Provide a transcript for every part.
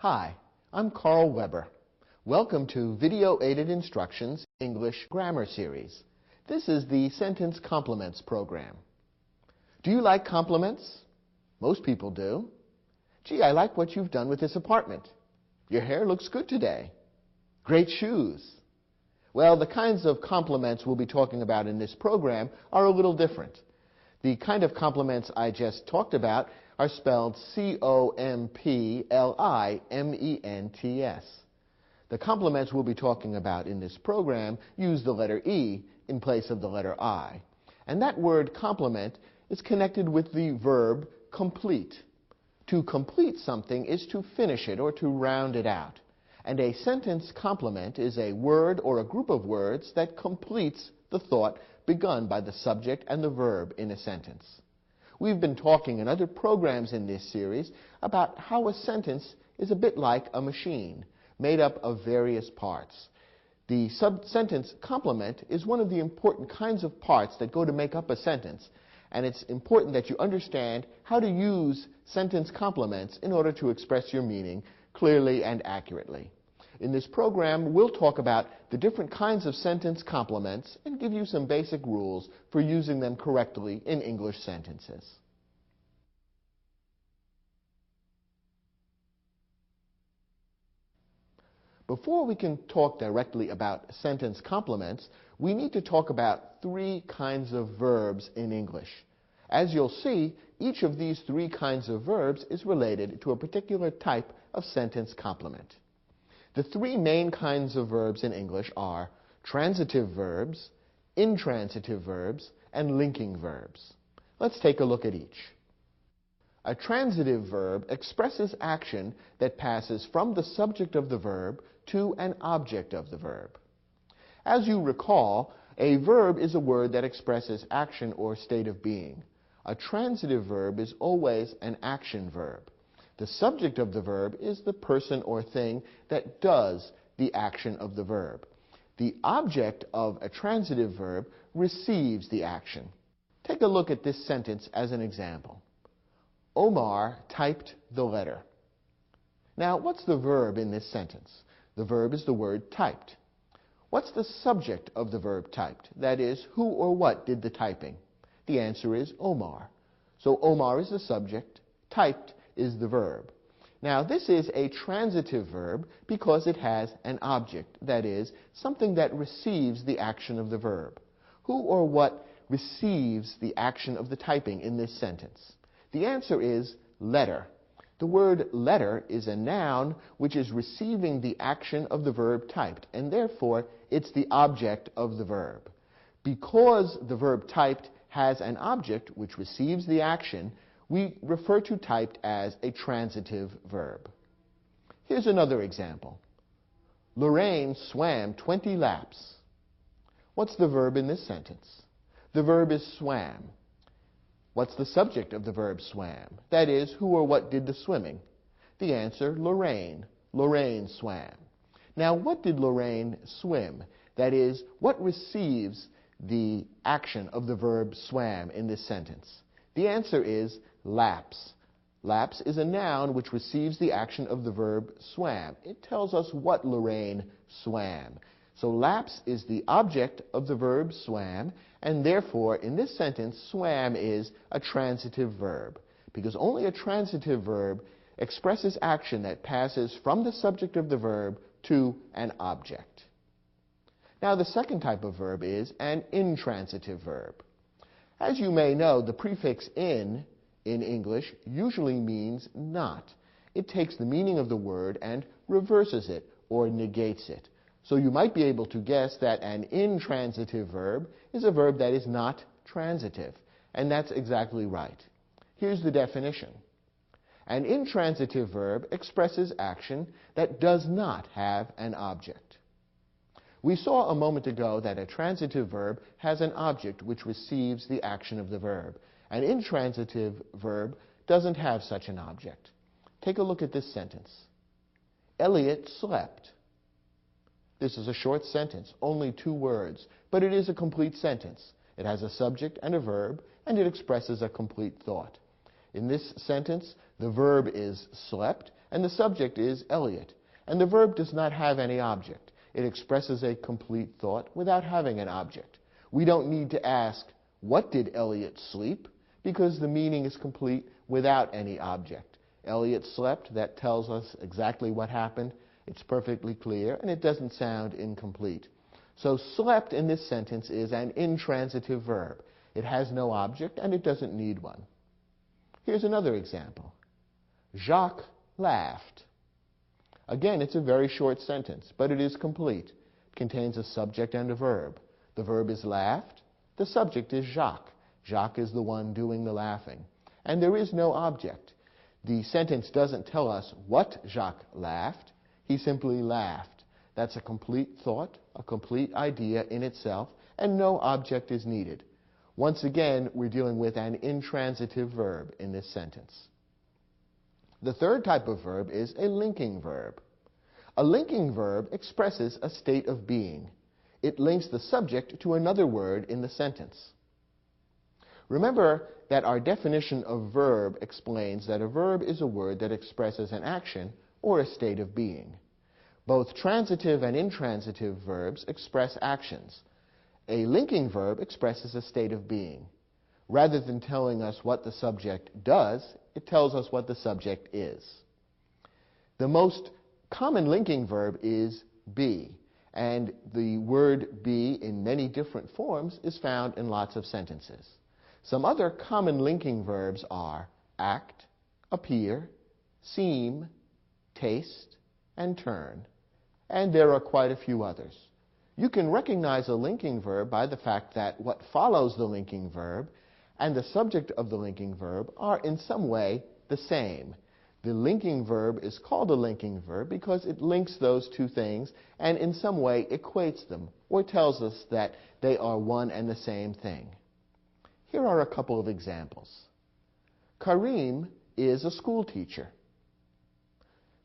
Hi, I'm Carl Weber. Welcome to Video Aided Instructions English Grammar Series. This is the Sentence Complements program. Do you like compliments? Most people do. Gee, I like what you've done with this apartment. Your hair looks good today. Great shoes. Well, the kinds of compliments we'll be talking about in this program are a little different. The kind of compliments I just talked about are spelled C-O-M-P-L-I-M-E-N-T-S. The compliments we'll be talking about in this program use the letter E in place of the letter I. And that word complement is connected with the verb complete. To complete something is to finish it or to round it out. And a sentence complement is a word or a group of words that completes the thought begun by the subject and the verb in a sentence. We've been talking in other programs in this series about how a sentence is a bit like a machine, made up of various parts. The sentence complement is one of the important kinds of parts that go to make up a sentence, and it's important that you understand how to use sentence complements in order to express your meaning clearly and accurately. In this program, we'll talk about the different kinds of sentence complements and give you some basic rules for using them correctly in English sentences. Before we can talk directly about sentence complements, we need to talk about three kinds of verbs in English. As you'll see, each of these three kinds of verbs is related to a particular type of sentence complement. The three main kinds of verbs in English are transitive verbs, intransitive verbs, and linking verbs. Let's take a look at each. A transitive verb expresses action that passes from the subject of the verb to an object of the verb. As you recall, a verb is a word that expresses action or state of being. A transitive verb is always an action verb. The subject of the verb is the person or thing that does the action of the verb. The object of a transitive verb receives the action. Take a look at this sentence as an example. Omar typed the letter. Now, what's the verb in this sentence? The verb is the word typed. What's the subject of the verb typed? That is, who or what did the typing? The answer is Omar. So Omar is the subject, typed is the verb. Now, this is a transitive verb because it has an object, that is, something that receives the action of the verb. Who or what receives the action of the typing in this sentence? The answer is letter. The word letter is a noun which is receiving the action of the verb typed, and therefore it's the object of the verb. Because the verb typed has an object which receives the action, we refer to typed as a transitive verb. Here's another example. Lorraine swam 20 laps. What's the verb in this sentence? The verb is swam. What's the subject of the verb swam? That is, who or what did the swimming? The answer, Lorraine. Lorraine swam. Now, what did Lorraine swim? That is, what receives the action of the verb swam in this sentence? The answer is laps. Laps is a noun which receives the action of the verb swam. It tells us what Lorraine swam. So laps is the object of the verb swam, and therefore in this sentence swam is a transitive verb, because only a transitive verb expresses action that passes from the subject of the verb to an object. Now, the second type of verb is an intransitive verb. As you may know, the prefix in English usually means not. It takes the meaning of the word and reverses it or negates it. So you might be able to guess that an intransitive verb is a verb that is not transitive. And that's exactly right. Here's the definition. An intransitive verb expresses action that does not have an object. We saw a moment ago that a transitive verb has an object which receives the action of the verb. An intransitive verb doesn't have such an object. Take a look at this sentence. Elliot slept. This is a short sentence, only 2 words, but it is a complete sentence. It has a subject and a verb, and it expresses a complete thought. In this sentence, the verb is slept, and the subject is Elliot. And the verb does not have any object. It expresses a complete thought without having an object. We don't need to ask, what did Elliot sleep? Because the meaning is complete without any object. Elliot slept, that tells us exactly what happened. It's perfectly clear, and it doesn't sound incomplete. So slept in this sentence is an intransitive verb. It has no object, and it doesn't need one. Here's another example. Jacques laughed. Again, it's a very short sentence, but it is complete. It contains a subject and a verb. The verb is laughed. The subject is Jacques. Jacques is the one doing the laughing. And there is no object. The sentence doesn't tell us what Jacques laughed. He simply laughed. That's a complete thought, a complete idea in itself, and no object is needed. Once again, we're dealing with an intransitive verb in this sentence. The third type of verb is a linking verb. A linking verb expresses a state of being. It links the subject to another word in the sentence. Remember that our definition of verb explains that a verb is a word that expresses an action or a state of being. Both transitive and intransitive verbs express actions. A linking verb expresses a state of being. Rather than telling us what the subject does, it tells us what the subject is. The most common linking verb is be, and the word be in many different forms is found in lots of sentences. Some other common linking verbs are act, appear, seem, taste, and turn. And there are quite a few others. You can recognize a linking verb by the fact that what follows the linking verb and the subject of the linking verb are in some way the same. The linking verb is called a linking verb because it links those two things and in some way equates them or tells us that they are one and the same thing. Here are a couple of examples. Karim is a school teacher.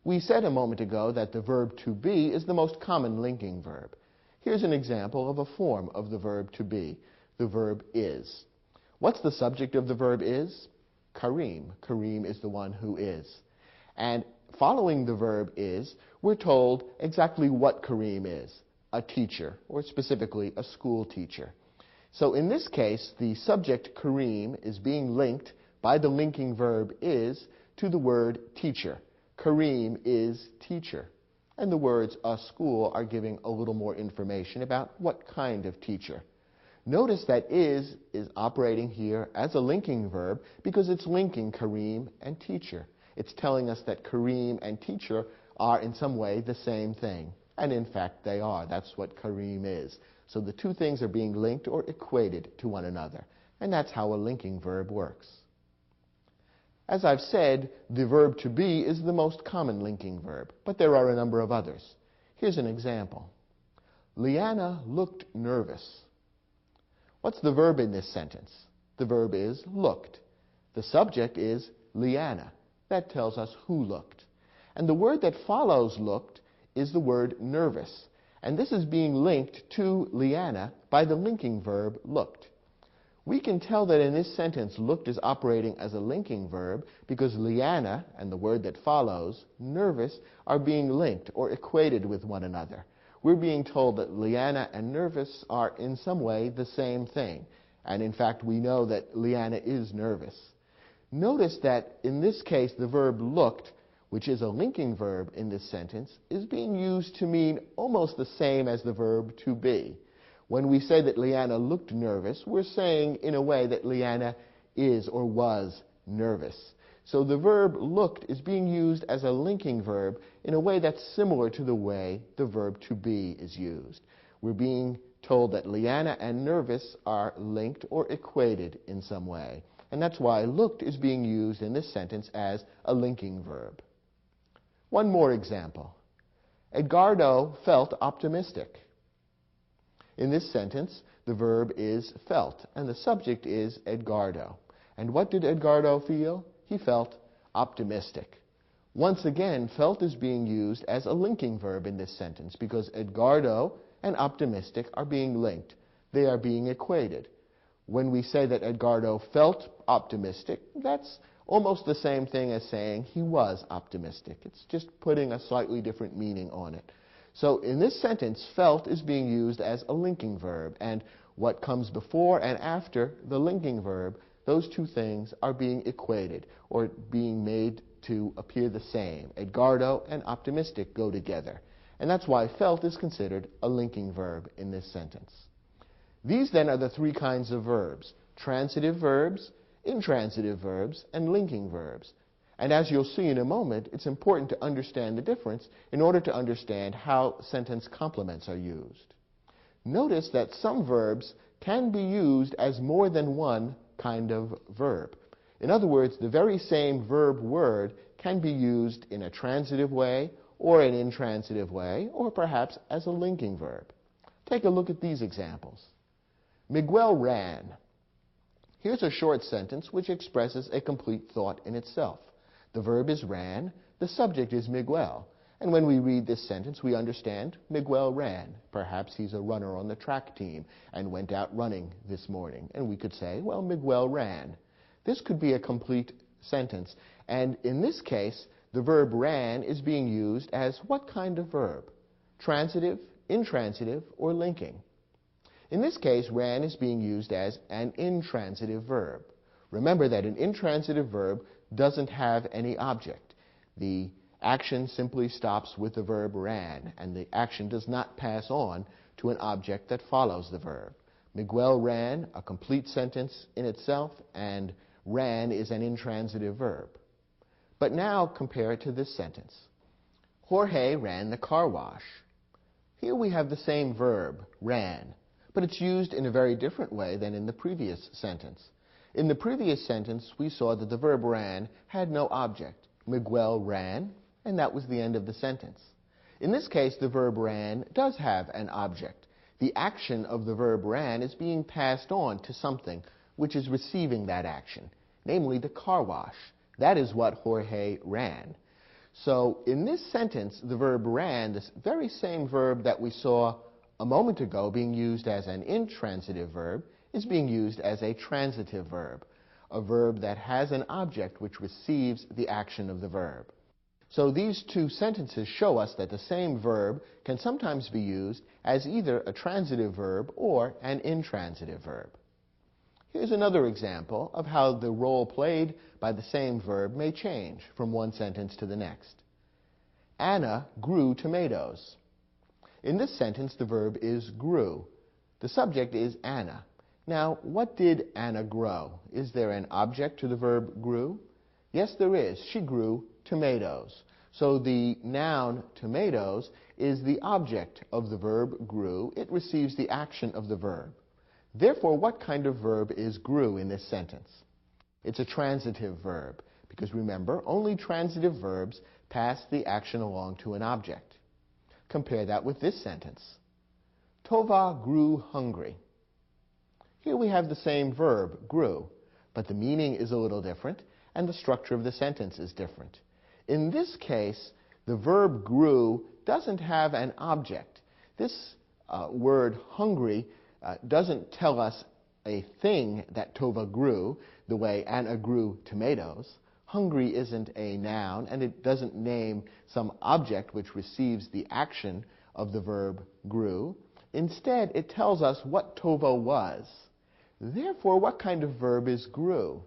We said a moment ago that the verb to be is the most common linking verb. Here's an example of a form of the verb to be. The verb is. What's the subject of the verb is? Karim. Karim is the one who is. And following the verb is, we're told exactly what Karim is. A teacher, or specifically a school teacher. So in this case, the subject Karim is being linked by the linking verb is to the word teacher. Karim is teacher. And the words a school are giving a little more information about what kind of teacher. Notice that is operating here as a linking verb because it's linking Karim and teacher. It's telling us that Karim and teacher are in some way the same thing. And in fact, they are. That's what Karim is. So the two things are being linked or equated to one another. And that's how a linking verb works. As I've said, the verb to be is the most common linking verb, but there are a number of others. Here's an example. Leanna looked nervous. What's the verb in this sentence? The verb is looked. The subject is Leanna. That tells us who looked. And the word that follows looked is the word nervous. And this is being linked to Leanna by the linking verb looked. We can tell that in this sentence, looked is operating as a linking verb because Leanna and the word that follows, nervous, are being linked or equated with one another. We're being told that Leanna and nervous are in some way the same thing. And in fact, we know that Leanna is nervous. Notice that in this case, the verb looked, which is a linking verb in this sentence, is being used to mean almost the same as the verb to be. When we say that Leanna looked nervous, we're saying in a way that Leanna is or was nervous. So the verb looked is being used as a linking verb in a way that's similar to the way the verb to be is used. We're being told that Leanna and nervous are linked or equated in some way. And that's why looked is being used in this sentence as a linking verb. One more example. Edgardo felt optimistic. In this sentence, the verb is felt, and the subject is Edgardo. And what did Edgardo feel? He felt optimistic. Once again, felt is being used as a linking verb in this sentence because Edgardo and optimistic are being linked. They are being equated. When we say that Edgardo felt optimistic, that's almost the same thing as saying he was optimistic. It's just putting a slightly different meaning on it. So in this sentence, felt is being used as a linking verb, and what comes before and after the linking verb, those two things are being equated or being made to appear the same. Edgardo and optimistic go together, and that's why felt is considered a linking verb in this sentence. These then are the three kinds of verbs: transitive verbs, intransitive verbs, and linking verbs. And as you'll see in a moment, it's important to understand the difference in order to understand how sentence complements are used. Notice that some verbs can be used as more than one kind of verb. In other words, the very same verb word can be used in a transitive way or an intransitive way, or perhaps as a linking verb. Take a look at these examples. Miguel ran. Here's a short sentence which expresses a complete thought in itself. The verb is ran, the subject is Miguel, and when we read this sentence we understand Miguel ran. Perhaps he's a runner on the track team and went out running this morning, and we could say, well, Miguel ran. This could be a complete sentence, and in this case the verb ran is being used as what kind of verb? Transitive, intransitive, or linking? In this case, ran is being used as an intransitive verb. Remember that an intransitive verb doesn't have any object. The action simply stops with the verb ran, and the action does not pass on to an object that follows the verb. Miguel ran, a complete sentence in itself, and ran is an intransitive verb. But now compare it to this sentence. Jorge ran the car wash. Here we have the same verb, ran, but it's used in a very different way than in the previous sentence. In the previous sentence, we saw that the verb ran had no object. Miguel ran, and that was the end of the sentence. In this case, the verb ran does have an object. The action of the verb ran is being passed on to something which is receiving that action, namely the car wash. That is what Jorge ran. So in this sentence, the verb ran, this very same verb that we saw a moment ago being used as an intransitive verb, is being used as a transitive verb, a verb that has an object which receives the action of the verb. So these two sentences show us that the same verb can sometimes be used as either a transitive verb or an intransitive verb. Here's another example of how the role played by the same verb may change from one sentence to the next. Anna grew tomatoes. In this sentence, the verb is grew. The subject is Anna. Now, what did Anna grow? Is there an object to the verb grew? Yes, there is. She grew tomatoes. So the noun tomatoes is the object of the verb grew. It receives the action of the verb. Therefore, what kind of verb is grew in this sentence? It's a transitive verb, because remember, only transitive verbs pass the action along to an object. Compare that with this sentence. Tova grew hungry. Here we have the same verb, grew, but the meaning is a little different, and the structure of the sentence is different. In this case, the verb grew doesn't have an object. This word hungry doesn't tell us a thing that Tova grew, the way Anna grew tomatoes. Hungry isn't a noun, and it doesn't name some object which receives the action of the verb grew. Instead, it tells us what Tova was. Therefore, what kind of verb is grew?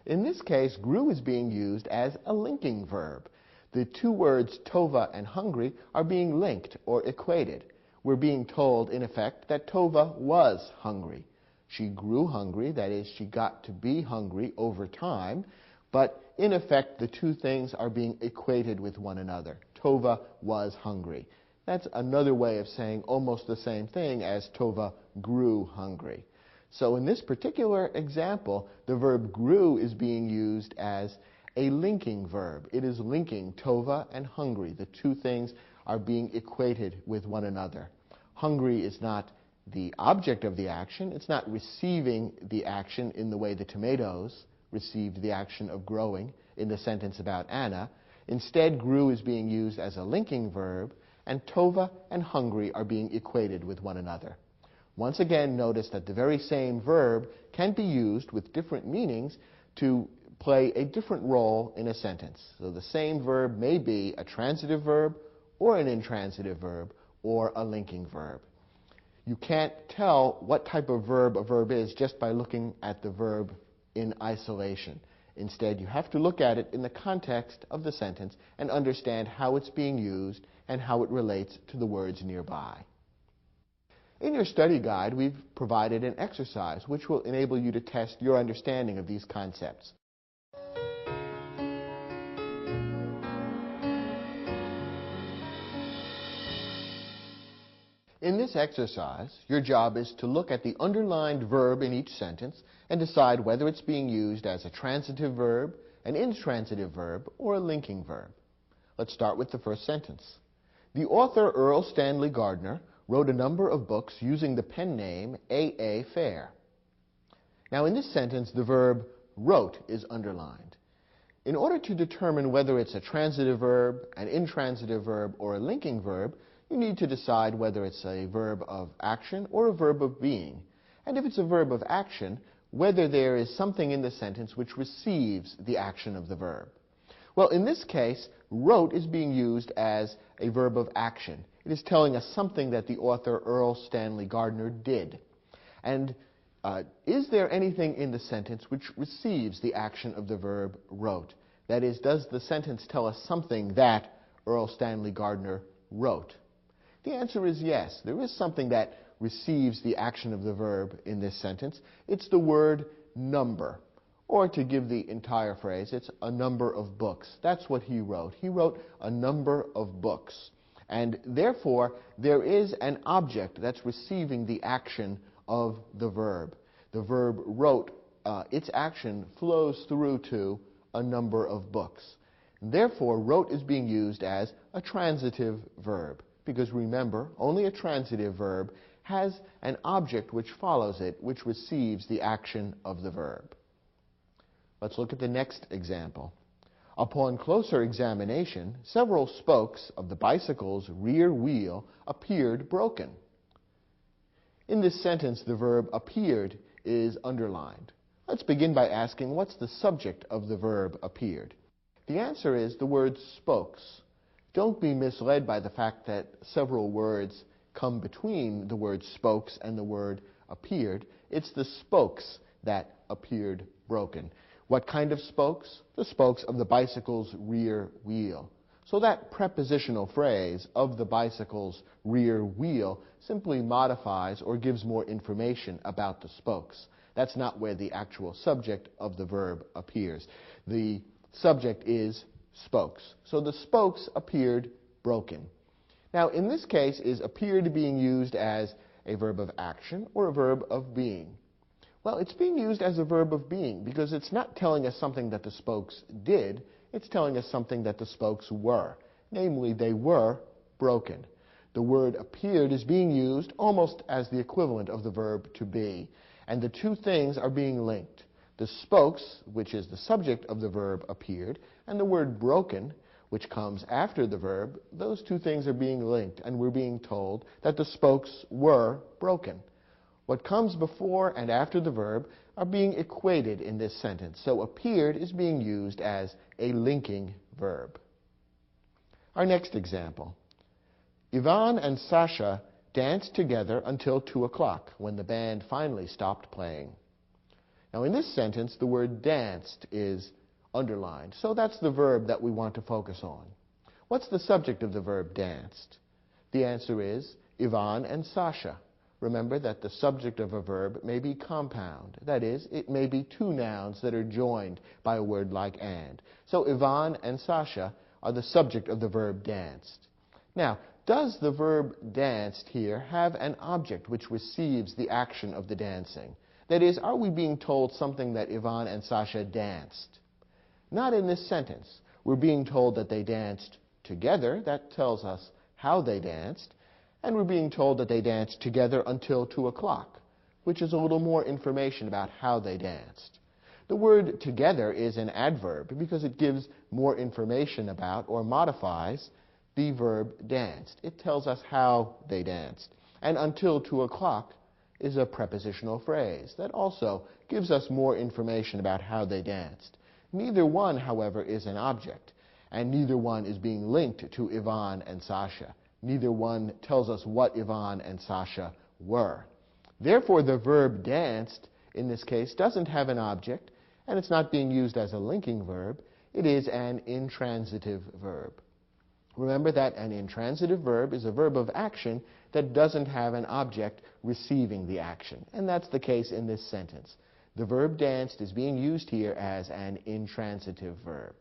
In this case, grew is being used as a linking verb. The two words Tova and hungry are being linked or equated. We're being told, in effect, that Tova was hungry. She grew hungry, that is, she got to be hungry over time, but in effect, the two things are being equated with one another. Tova was hungry. That's another way of saying almost the same thing as Tova grew hungry. So in this particular example, the verb grew is being used as a linking verb. It is linking Tova and hungry. The two things are being equated with one another. Hungry is not the object of the action. It's not receiving the action in the way the tomatoes received the action of growing in the sentence about Anna. Instead, grew is being used as a linking verb, and Tova and hungry are being equated with one another. Once again, notice that the very same verb can be used with different meanings to play a different role in a sentence. So the same verb may be a transitive verb or an intransitive verb or a linking verb. You can't tell what type of verb a verb is just by looking at the verb in isolation. Instead, you have to look at it in the context of the sentence and understand how it's being used and how it relates to the words nearby. In your study guide, we've provided an exercise which will enable you to test your understanding of these concepts. In this exercise, your job is to look at the underlined verb in each sentence and decide whether it's being used as a transitive verb, an intransitive verb, or a linking verb. Let's start with the first sentence. The author Earl Stanley Gardner wrote a number of books using the pen name A.A. Fair. Now in this sentence, the verb wrote is underlined. In order to determine whether it's a transitive verb, an intransitive verb, or a linking verb, you need to decide whether it's a verb of action or a verb of being. And if it's a verb of action, whether there is something in the sentence which receives the action of the verb. Well, in this case, wrote is being used as a verb of action. It is telling us something that the author Earl Stanley Gardner did. And is there anything in the sentence which receives the action of the verb wrote? That is, does the sentence tell us something that Earl Stanley Gardner wrote? The answer is yes. There is something that receives the action of the verb in this sentence. It's the word number. Or to give the entire phrase, it's a number of books. That's what he wrote. He wrote a number of books. And therefore, there is an object that's receiving the action of the verb. The verb wrote, its action flows through to a number of books. Therefore, wrote is being used as a transitive verb. Because remember, only a transitive verb has an object which follows it, which receives the action of the verb. Let's look at the next example. Upon closer examination, several spokes of the bicycle's rear wheel appeared broken. In this sentence, the verb appeared is underlined. Let's begin by asking, what's the subject of the verb appeared? The answer is the word spokes. Don't be misled by the fact that several words come between the word spokes and the word appeared. It's the spokes that appeared broken. What kind of spokes? The spokes of the bicycle's rear wheel. So that prepositional phrase, of the bicycle's rear wheel, simply modifies or gives more information about the spokes. That's not where the actual subject of the verb appears. The subject is spokes. So the spokes appeared broken. Now, in this case, is appeared being used as a verb of action or a verb of being? Well, it's being used as a verb of being because it's not telling us something that the spokes did. It's telling us something that the spokes were. Namely, they were broken. The word appeared is being used almost as the equivalent of the verb to be. And the two things are being linked. The spokes, which is the subject of the verb appeared, and the word broken, which comes after the verb, those two things are being linked, and we're being told that the spokes were broken. What comes before and after the verb are being equated in this sentence. So appeared is being used as a linking verb. Our next example. Ivan and Sasha danced together until 2 o'clock when the band finally stopped playing. Now in this sentence, the word danced is underlined. So that's the verb that we want to focus on. What's the subject of the verb danced? The answer is Ivan and Sasha. Remember that the subject of a verb may be compound. That is, it may be two nouns that are joined by a word like and. So Ivan and Sasha are the subject of the verb danced. Now, does the verb danced here have an object which receives the action of the dancing? That is, are we being told something that Ivan and Sasha danced? Not in this sentence. We're being told that they danced together. That tells us how they danced. And we're being told that they danced together until 2 o'clock, which is a little more information about how they danced. The word together is an adverb because it gives more information about or modifies the verb danced. It tells us how they danced. And until 2 o'clock is a prepositional phrase that also gives us more information about how they danced. Neither one, however, is an object, and neither one is being linked to Ivan and Sasha. Neither one tells us what Ivan and Sasha were. Therefore, the verb danced, in this case, doesn't have an object, and it's not being used as a linking verb. It is an intransitive verb. Remember that an intransitive verb is a verb of action that doesn't have an object receiving the action, and that's the case in this sentence. The verb danced is being used here as an intransitive verb.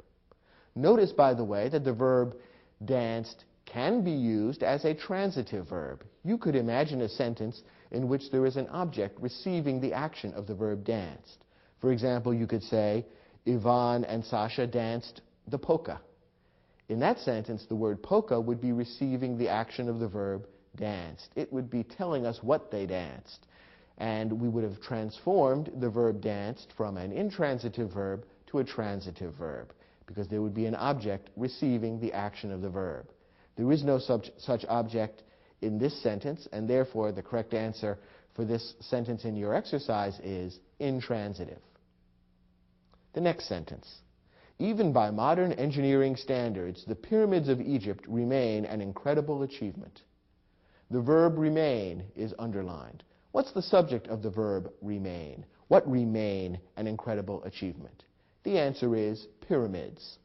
Notice, by the way, that the verb danced can be used as a transitive verb. You could imagine a sentence in which there is an object receiving the action of the verb danced. For example, you could say, Ivan and Sasha danced the polka. In that sentence, the word polka would be receiving the action of the verb danced. It would be telling us what they danced. And we would have transformed the verb danced from an intransitive verb to a transitive verb, because there would be an object receiving the action of the verb. There is no such object in this sentence, and therefore the correct answer for this sentence in your exercise is intransitive. The next sentence. Even by modern engineering standards, the pyramids of Egypt remain an incredible achievement. The verb remain is underlined. What's the subject of the verb remain? What remain an incredible achievement? The answer is pyramids.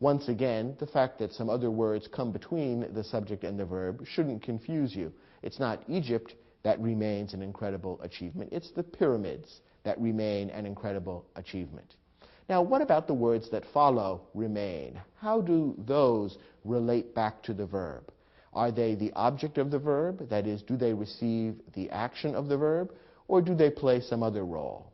Once again, the fact that some other words come between the subject and the verb shouldn't confuse you. It's not Egypt that remains an incredible achievement. It's the pyramids that remain an incredible achievement. Now, what about the words that follow remain? How do those relate back to the verb? Are they the object of the verb? That is, do they receive the action of the verb? Or do they play some other role?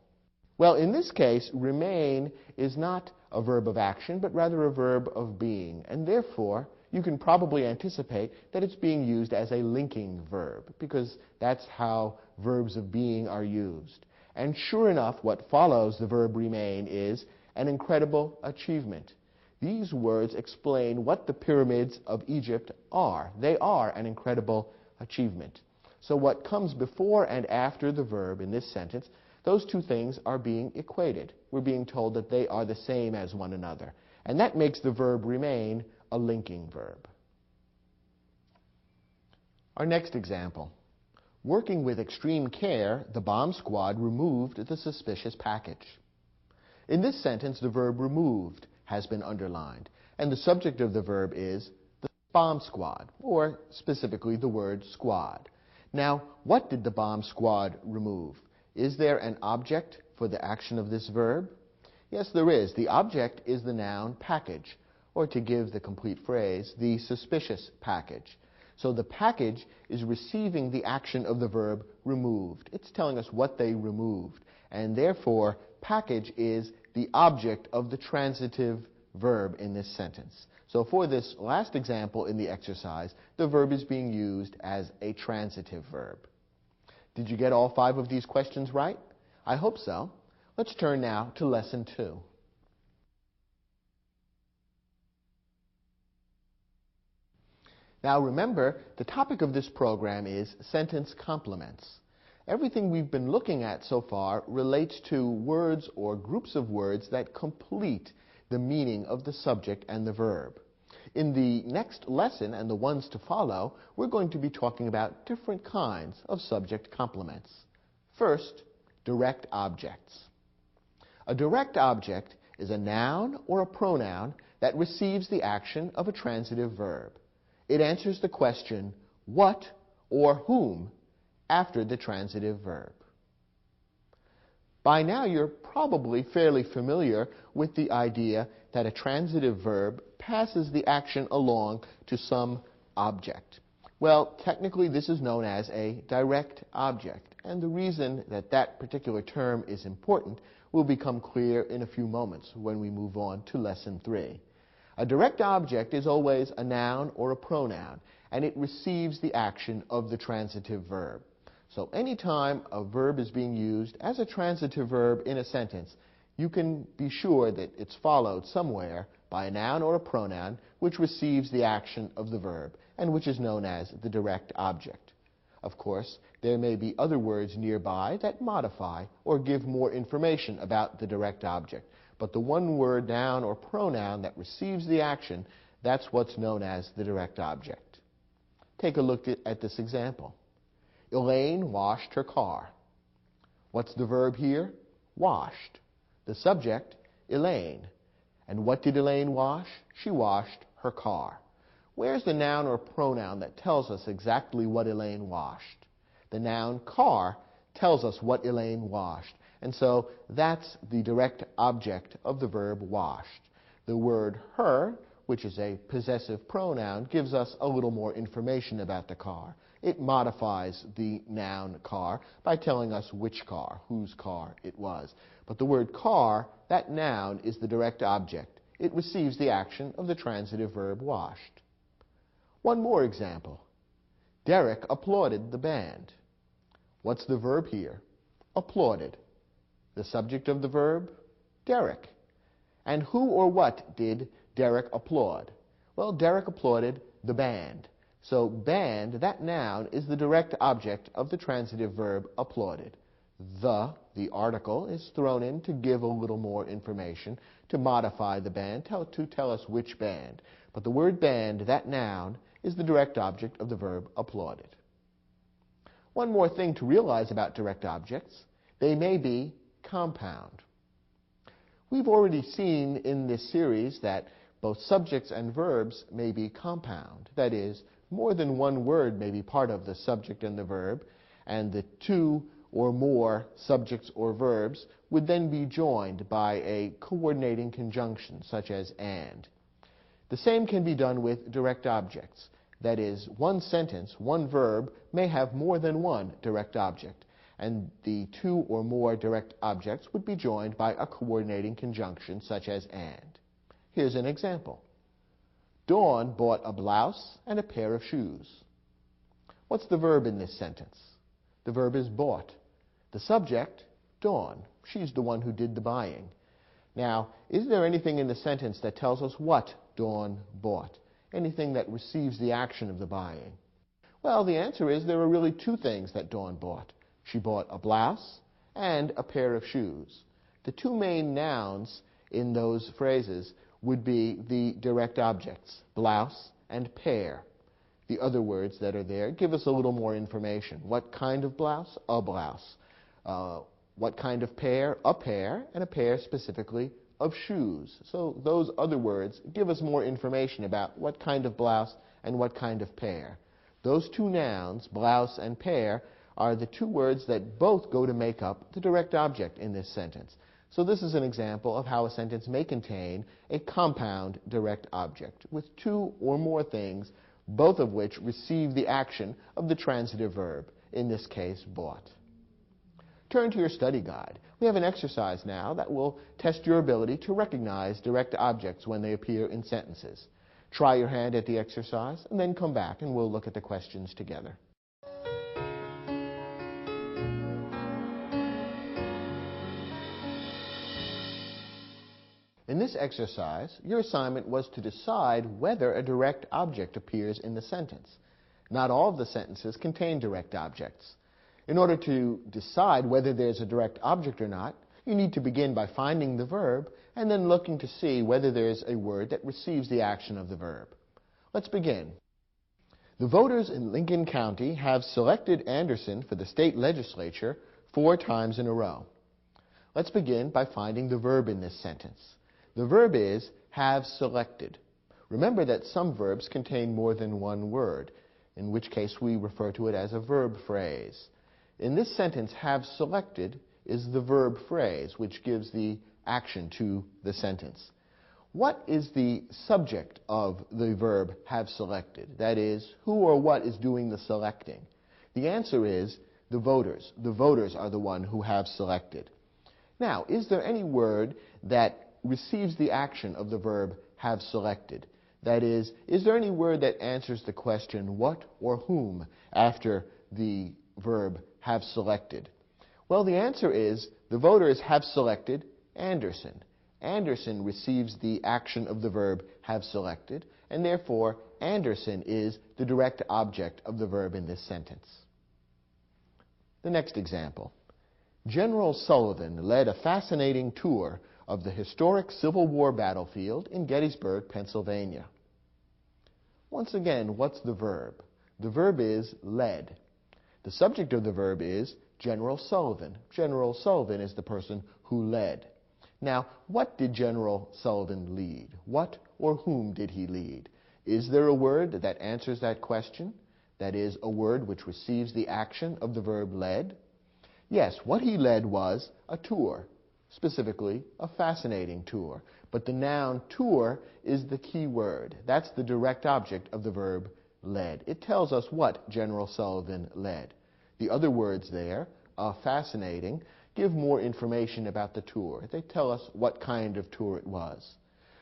Well, in this case, remain is not a verb of action, but rather a verb of being. And therefore, you can probably anticipate that it's being used as a linking verb, because that's how verbs of being are used. And sure enough, what follows the verb remain is an incredible achievement. These words explain what the pyramids of Egypt are. They are an incredible achievement. So what comes before and after the verb in this sentence, those two things are being equated. We're being told that they are the same as one another. And that makes the verb remain a linking verb. Our next example. Working with extreme care, the bomb squad removed the suspicious package. In this sentence, the verb removed has been underlined, and the subject of the verb is the bomb squad, or specifically the word squad. Now, what did the bomb squad remove? Is there an object for the action of this verb? Yes, there is. The object is the noun package, or to give the complete phrase, the suspicious package. So the package is receiving the action of the verb removed. It's telling us what they removed, and therefore package is the object of the transitive verb in this sentence. So for this last example in the exercise, the verb is being used as a transitive verb. Did you get all 5 of these questions right? I hope so. Let's turn now to Lesson 2. Now remember, the topic of this program is sentence complements. Everything we've been looking at so far relates to words or groups of words that complete the meaning of the subject and the verb. In the next lesson and the ones to follow, we're going to be talking about different kinds of subject complements. First, direct objects. A direct object is a noun or a pronoun that receives the action of a transitive verb. It answers the question, what or whom, after the transitive verb. By now, you're probably fairly familiar with the idea that a transitive verb passes the action along to some object. Well, technically, this is known as a direct object, and the reason that that particular term is important will become clear in a few moments when we move on to Lesson 3. A direct object is always a noun or a pronoun, and it receives the action of the transitive verb. So anytime a verb is being used as a transitive verb in a sentence, you can be sure that it's followed somewhere by a noun or a pronoun which receives the action of the verb and which is known as the direct object. Of course, there may be other words nearby that modify or give more information about the direct object, but the one-word noun or pronoun that receives the action, that's what's known as the direct object. Take a look at this example. Elaine washed her car. What's the verb here? Washed. The subject, Elaine. And what did Elaine wash? She washed her car. Where's the noun or pronoun that tells us exactly what Elaine washed? The noun car tells us what Elaine washed. And so that's the direct object of the verb washed. The word her, which is a possessive pronoun, gives us a little more information about the car. It modifies the noun car by telling us which car, whose car it was. But the word car, that noun, is the direct object. It receives the action of the transitive verb washed. One more example. Derek applauded the band. What's the verb here? Applauded. The subject of the verb? Derek. And who or what did Derek applaud? Well, Derek applauded the band. So band, that noun, is the direct object of the transitive verb applauded. The article, is thrown in to give a little more information, to modify the band, to tell us which band. But the word band, that noun, is the direct object of the verb applauded. One more thing to realize about direct objects: they may be compound. We've already seen in this series that both subjects and verbs may be compound. That is, more than one word may be part of the subject and the verb, and the two or more subjects or verbs would then be joined by a coordinating conjunction, such as and. The same can be done with direct objects. That is, one sentence, one verb, may have more than one direct object, and the two or more direct objects would be joined by a coordinating conjunction, such as and. Here's an example. Dawn bought a blouse and a pair of shoes. What's the verb in this sentence? The verb is bought. The subject, Dawn. She's the one who did the buying. Now, is there anything in the sentence that tells us what Dawn bought? Anything that receives the action of the buying? Well, the answer is there are really two things that Dawn bought. She bought a blouse and a pair of shoes. The two main nouns in those phrases would be the direct objects, blouse and pair. The other words that are there give us a little more information. What kind of blouse? A blouse. What kind of pair? A pair, and a pair specifically of shoes. So those other words give us more information about what kind of blouse and what kind of pair. Those two nouns, blouse and pair, are the two words that both go to make up the direct object in this sentence. So this is an example of how a sentence may contain a compound direct object with two or more things, both of which receive the action of the transitive verb, in this case, bought. Turn to your study guide. We have an exercise now that will test your ability to recognize direct objects when they appear in sentences. Try your hand at the exercise and then come back and we'll look at the questions together. In this exercise, your assignment was to decide whether a direct object appears in the sentence. Not all of the sentences contain direct objects. In order to decide whether there's a direct object or not, you need to begin by finding the verb and then looking to see whether there's a word that receives the action of the verb. Let's begin. The voters in Lincoln County have selected Anderson for the state legislature 4 times in a row. Let's begin by finding the verb in this sentence. The verb is have selected. Remember that some verbs contain more than one word, in which case we refer to it as a verb phrase. In this sentence, have selected is the verb phrase, which gives the action to the sentence. What is the subject of the verb have selected? That is, who or what is doing the selecting? The answer is the voters. The voters are the one who have selected. Now, is there any word that receives the action of the verb have selected? That is there any word that answers the question what or whom after the verb have selected? Well, the answer is the voters have selected Anderson. Anderson receives the action of the verb have selected, and therefore Anderson is the direct object of the verb in this sentence. The next example. General Sullivan led a fascinating tour of the historic Civil War battlefield in Gettysburg, Pennsylvania. Once again, what's the verb? The verb is led. The subject of the verb is General Sullivan. General Sullivan is the person who led. Now, what did General Sullivan lead? What or whom did he lead? Is there a word that answers that question? That is, a word which receives the action of the verb led? Yes, what he led was a tour, specifically a fascinating tour. But the noun tour is the key word. That's the direct object of the verb led. It tells us what General Sullivan led. The other words there, fascinating, give more information about the tour. They tell us what kind of tour it was.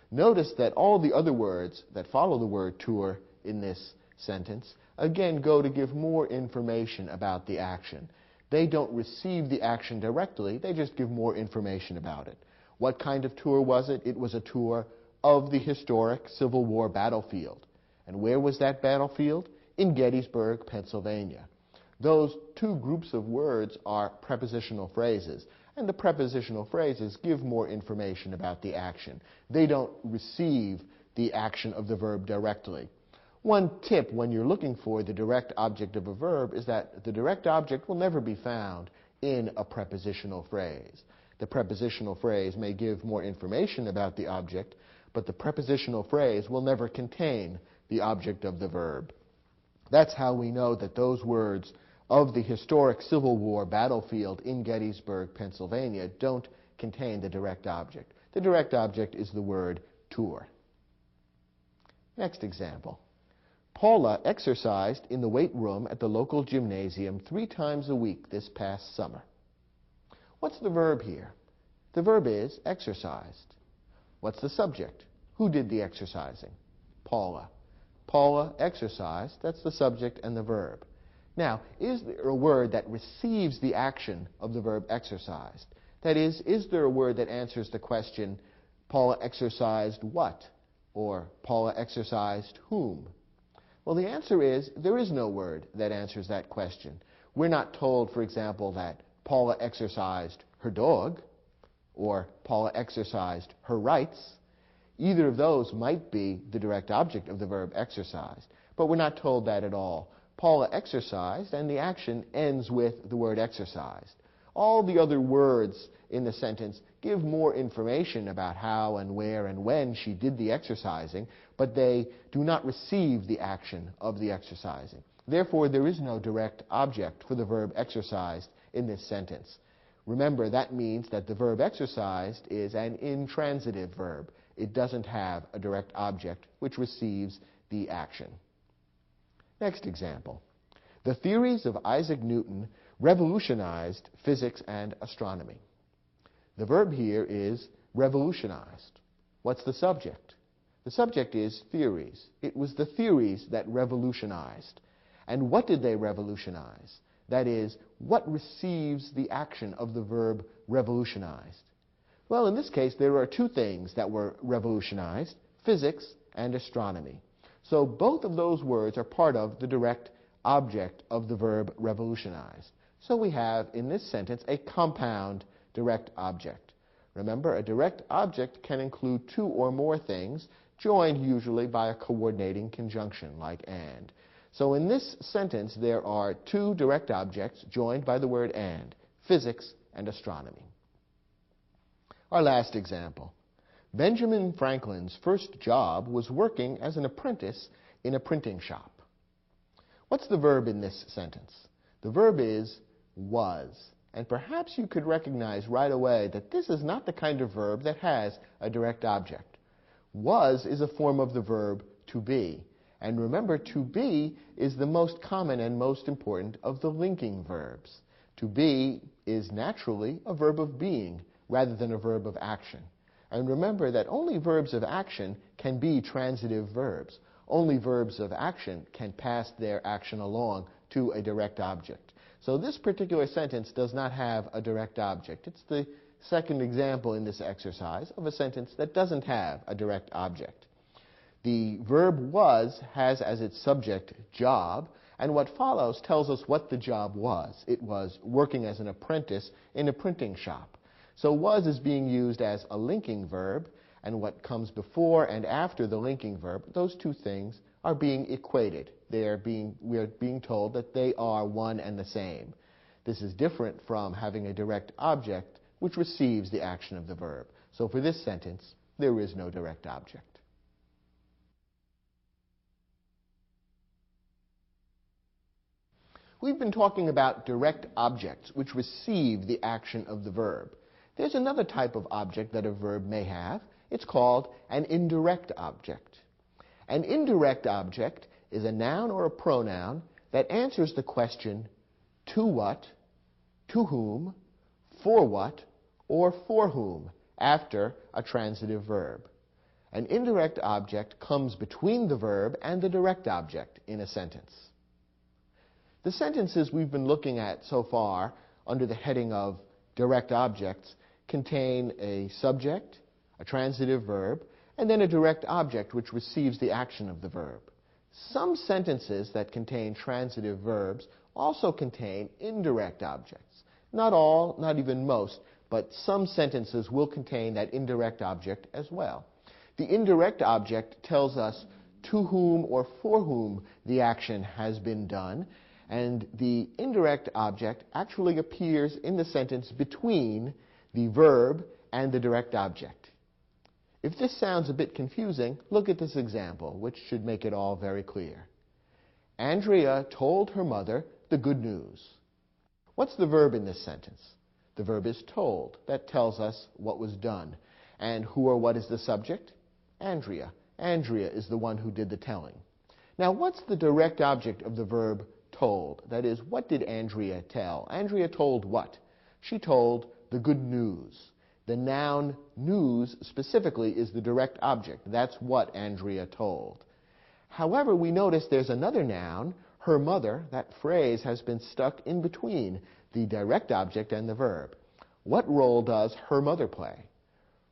Notice that all the other words that follow the word tour in this sentence again go to give more information about the action. They don't receive the action directly, they just give more information about it. What kind of tour was it? It was a tour of the historic Civil War battlefield. And where was that battlefield? In Gettysburg, Pennsylvania. Those two groups of words are prepositional phrases, and the prepositional phrases give more information about the action. They don't receive the action of the verb directly. One tip when you're looking for the direct object of a verb is that the direct object will never be found in a prepositional phrase. The prepositional phrase may give more information about the object, but the prepositional phrase will never contain the object of the verb. That's how we know that those words of the historic Civil War battlefield in Gettysburg, Pennsylvania, don't contain the direct object. The direct object is the word tour. Next example. Paula exercised in the weight room at the local gymnasium 3 times a week this past summer. What's the verb here? The verb is exercised. What's the subject? Who did the exercising? Paula. Paula exercised, that's the subject and the verb. Now, is there a word that receives the action of the verb exercised? That is there a word that answers the question, Paula exercised what? Or Paula exercised whom? Well, the answer is there is no word that answers that question. We're not told, for example, that Paula exercised her dog or Paula exercised her rights. Either of those might be the direct object of the verb exercised, but we're not told that at all. Paula exercised, and the action ends with the word exercised. All the other words in the sentence give more information about how and where and when she did the exercising, but they do not receive the action of the exercising. Therefore, there is no direct object for the verb exercised in this sentence. Remember, that means that the verb exercised is an intransitive verb. It doesn't have a direct object which receives the action. Next example. The theories of Isaac Newton revolutionized physics and astronomy. The verb here is revolutionized. What's the subject? The subject is theories. It was the theories that revolutionized. And what did they revolutionize? That is, what receives the action of the verb revolutionized? Well, in this case, there are 2 things that were revolutionized, physics and astronomy. So both of those words are part of the direct object of the verb revolutionized. So we have, in this sentence, a compound direct object. Remember, a direct object can include 2 or more things, joined usually by a coordinating conjunction, like and. So in this sentence, there are 2 direct objects joined by the word and, physics and astronomy. Our last example. Benjamin Franklin's first job was working as an apprentice in a printing shop. What's the verb in this sentence? The verb is was. And perhaps you could recognize right away that this is not the kind of verb that has a direct object. Was is a form of the verb to be. And remember, to be is the most common and most important of the linking verbs. To be is naturally a verb of being rather than a verb of action. And remember that only verbs of action can be transitive verbs. Only verbs of action can pass their action along to a direct object. So this particular sentence does not have a direct object. It's the second example in this exercise of a sentence that doesn't have a direct object. The verb was has as its subject job, and what follows tells us what the job was. It was working as an apprentice in a printing shop. So was is being used as a linking verb, and what comes before and after the linking verb, those two things are being equated. We are being told that they are one and the same. This is different from having a direct object which receives the action of the verb. So for this sentence, there is no direct object. We've been talking about direct objects which receive the action of the verb. There's another type of object that a verb may have. It's called an indirect object. An indirect object is a noun or a pronoun that answers the question to what, to whom, for what, or for whom after a transitive verb. An indirect object comes between the verb and the direct object in a sentence. The sentences we've been looking at so far under the heading of direct objects contain a subject, a transitive verb, and then a direct object which receives the action of the verb. Some sentences that contain transitive verbs also contain indirect objects. Not all, not even most, but some sentences will contain that indirect object as well. The indirect object tells us to whom or for whom the action has been done, and the indirect object actually appears in the sentence between the verb and the direct object. If this sounds a bit confusing, look at this example, which should make it all very clear. Andrea told her mother the good news. What's the verb in this sentence? The verb is told. That tells us what was done. And who or what is the subject? Andrea. Andrea is the one who did the telling. Now, what's the direct object of the verb told? That is, what did Andrea tell? Andrea told what? She told the good news. The noun news specifically is the direct object. That's what Andrea told. However, we notice there's another noun, her mother. That phrase has been stuck in between the direct object and the verb. What role does her mother play?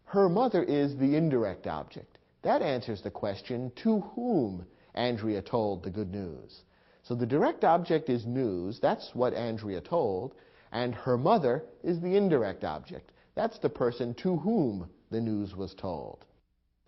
Her mother is the indirect object. That answers the question, to whom Andrea told the good news. So the direct object is news. That's what Andrea told. And her mother is the indirect object. That's the person to whom the news was told.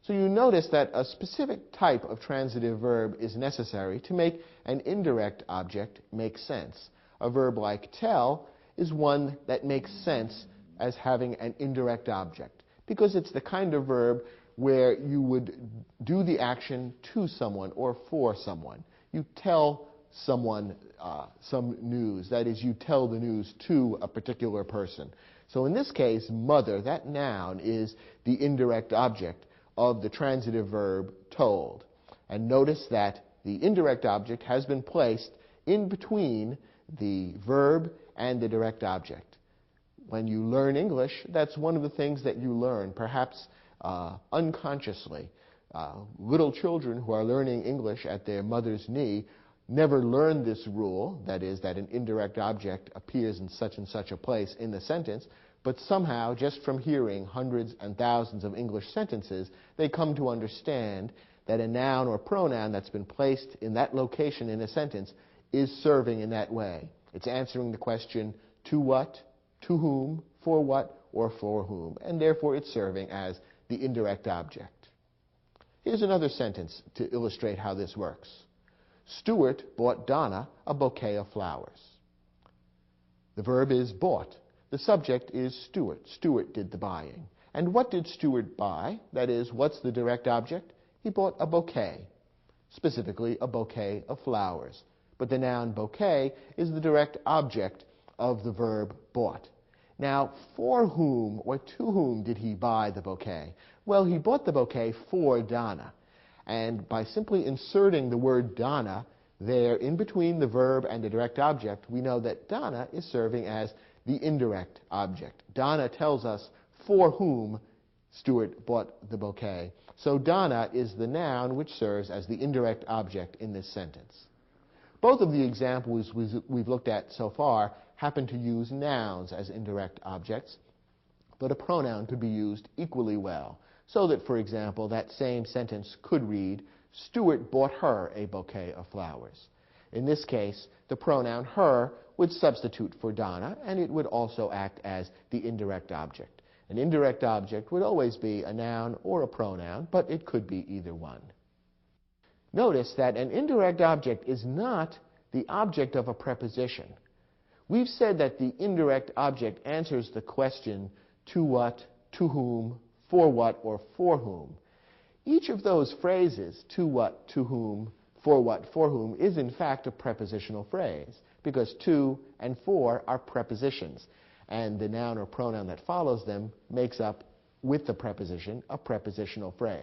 So you notice that a specific type of transitive verb is necessary to make an indirect object make sense. A verb like tell is one that makes sense as having an indirect object, because it's the kind of verb where you would do the action to someone or for someone. You tell someone some news. That is, you tell the news to a particular person. So in this case, mother, that noun, is the indirect object of the transitive verb told. And notice that the indirect object has been placed in between the verb and the direct object. When you learn English, that's one of the things that you learn, perhaps unconsciously. Little children who are learning English at their mother's knee never learn this rule, that is, that an indirect object appears in such and such a place in the sentence, but somehow, just from hearing hundreds and thousands of English sentences, they come to understand that a noun or pronoun that's been placed in that location in a sentence is serving in that way. It's answering the question, to what, to whom, for what, or for whom, and therefore it's serving as the indirect object. Here's another sentence to illustrate how this works. Stuart bought Donna a bouquet of flowers. The verb is bought. The subject is Stuart. Stuart did the buying. And what did Stuart buy? That is, what's the direct object? He bought a bouquet, specifically a bouquet of flowers. But the noun bouquet is the direct object of the verb bought. Now, for whom or to whom did he buy the bouquet? Well, he bought the bouquet for Donna. And by simply inserting the word Donna there in between the verb and the direct object, we know that Donna is serving as the indirect object. Donna tells us for whom Stuart bought the bouquet. So Donna is the noun which serves as the indirect object in this sentence. Both of the examples we've looked at so far happen to use nouns as indirect objects, but a pronoun could be used equally well. So that, for example, that same sentence could read, Stuart bought her a bouquet of flowers. In this case, the pronoun her would substitute for Donna, and it would also act as the indirect object. An indirect object would always be a noun or a pronoun, but it could be either one. Notice that an indirect object is not the object of a preposition. We've said that the indirect object answers the question to what, to whom, for what, or for whom. Each of those phrases, to what, to whom, for whom, is in fact a prepositional phrase, because to and for are prepositions, and the noun or pronoun that follows them makes up, with the preposition, a prepositional phrase.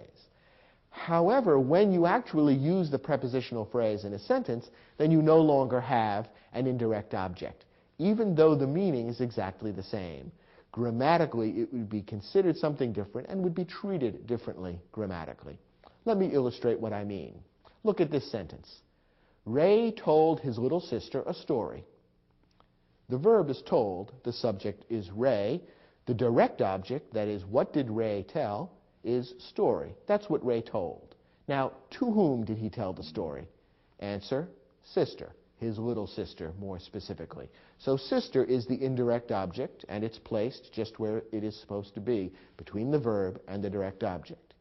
However, when you actually use the prepositional phrase in a sentence, then you no longer have an indirect object, even though the meaning is exactly the same. Grammatically, it would be considered something different and would be treated differently grammatically. Let me illustrate what I mean. Look at this sentence. Ray told his little sister a story. The verb is told, the subject is Ray. The direct object, that is, what did Ray tell, is story. That's what Ray told. Now, to whom did he tell the story? Answer, sister, his little sister more specifically. So sister is the indirect object, and it's placed just where it is supposed to be, between the verb and the direct object.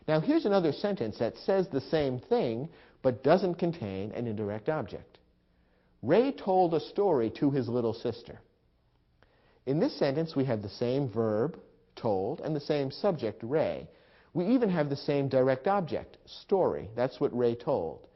Now, here's another sentence that says the same thing, but doesn't contain an indirect object. Ray told a story to his little sister. In this sentence, we have the same verb, told, and the same subject, Ray. We even have the same direct object, story. That's what Ray told.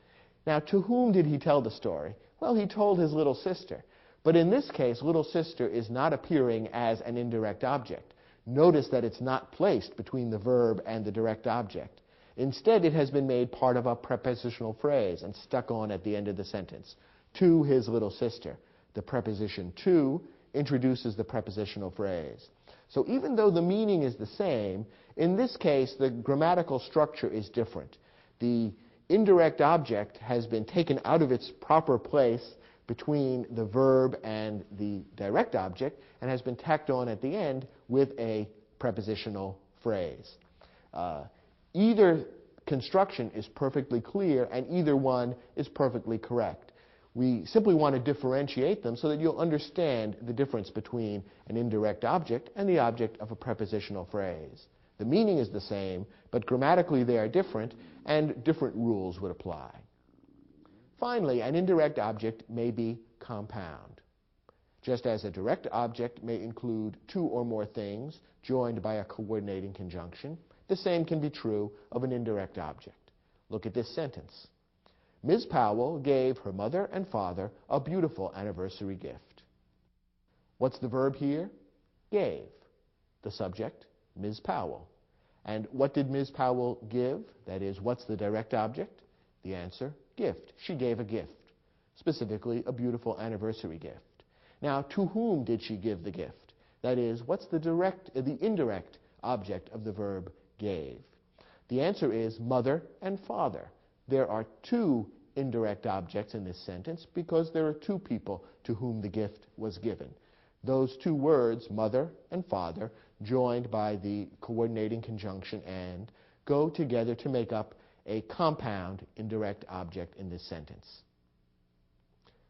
Now, to whom did he tell the story? Well, he told his little sister. But in this case, little sister is not appearing as an indirect object. Notice that it's not placed between the verb and the direct object. Instead, it has been made part of a prepositional phrase and stuck on at the end of the sentence. To his little sister. The preposition to introduces the prepositional phrase. So even though the meaning is the same, in this case, the grammatical structure is different. The indirect object has been taken out of its proper place between the verb and the direct object and has been tacked on at the end with a prepositional phrase. Either construction is perfectly clear and either one is perfectly correct. We simply want to differentiate them so that you'll understand the difference between an indirect object and the object of a prepositional phrase. The meaning is the same, but grammatically they are different, and different rules would apply. Finally, an indirect object may be compound. Just as a direct object may include two or more things joined by a coordinating conjunction, the same can be true of an indirect object. Look at this sentence. Ms. Powell gave her mother and father a beautiful anniversary gift. What's the verb here? Gave. The subject, Ms. Powell. And what did Ms. Powell give? That is, what's the direct object? The answer, gift. She gave a gift, specifically a beautiful anniversary gift. Now, to whom did she give the gift? That is, what's the indirect object of the verb gave? The answer is mother and father. There are two indirect objects in this sentence because there are two people to whom the gift was given. Those two words, mother and father, joined by the coordinating conjunction and, go together to make up a compound indirect object in this sentence.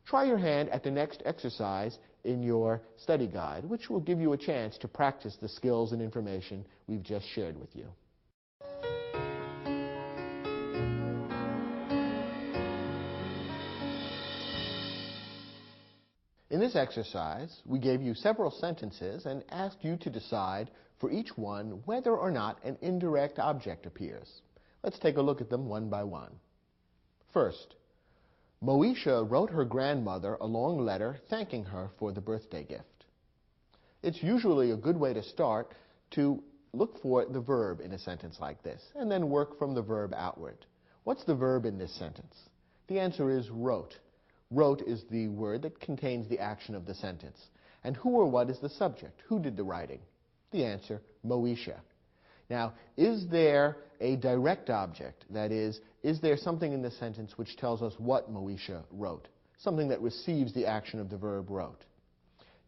Try your hand at the next exercise in your study guide, which will give you a chance to practice the skills and information we've just shared with you. In this exercise, we gave you several sentences and asked you to decide for each one whether or not an indirect object appears. Let's take a look at them one by one. First, Moesha wrote her grandmother a long letter thanking her for the birthday gift. It's usually a good way to start to look for the verb in a sentence like this, and then work from the verb outward. What's the verb in this sentence? The answer is wrote. Wrote is the word that contains the action of the sentence. And who or what is the subject? Who did the writing? The answer, Moesha. Now, is there a direct object? That is there something in the sentence which tells us what Moesha wrote? Something that receives the action of the verb wrote.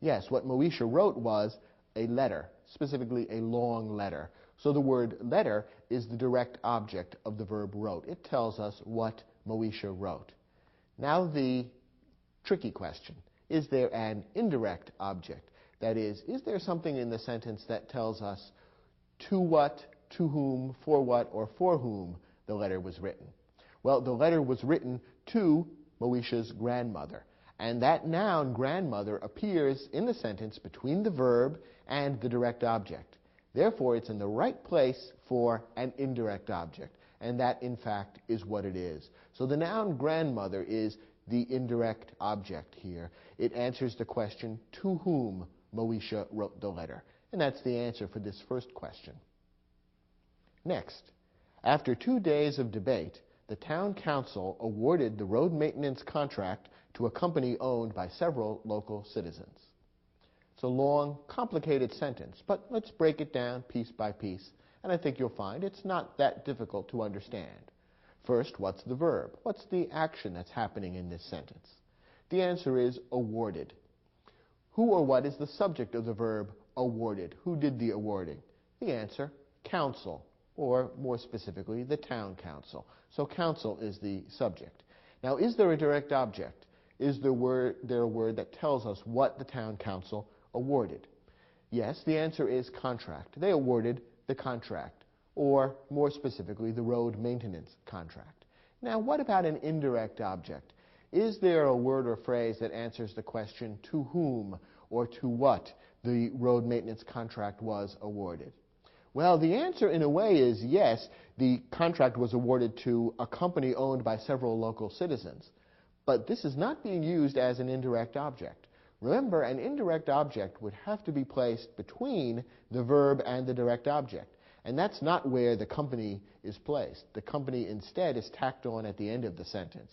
Yes, what Moesha wrote was a letter, specifically a long letter. So the word letter is the direct object of the verb wrote. It tells us what Moesha wrote. Now the tricky question, is there an indirect object? That is there something in the sentence that tells us to what, to whom, for what, or for whom the letter was written? Well, the letter was written to Moesha's grandmother, and that noun grandmother appears in the sentence between the verb and the direct object. Therefore, it's in the right place for an indirect object, and that, in fact, is what it is. So the noun grandmother is the indirect object here. It answers the question, to whom Moesha wrote the letter. And that's the answer for this first question. Next, after 2 days of debate, the town council awarded the road maintenance contract to a company owned by several local citizens. It's a long, complicated sentence, but let's break it down piece by piece, and I think you'll find it's not that difficult to understand. First, what's the verb? What's the action that's happening in this sentence? The answer is awarded. Who or what is the subject of the verb awarded? Who did the awarding? The answer, council, or more specifically, the town council. So council is the subject. Now, is there a direct object? Is there a word that tells us what the town council awarded? Yes, the answer is contract. They awarded the contract, or more specifically, the road maintenance contract. Now, what about an indirect object? Is there a word or phrase that answers the question to whom or to what the road maintenance contract was awarded? Well, the answer in a way is yes, the contract was awarded to a company owned by several local citizens. But this is not being used as an indirect object. Remember, an indirect object would have to be placed between the verb and the direct object. And that's not where the company is placed. The company instead is tacked on at the end of the sentence.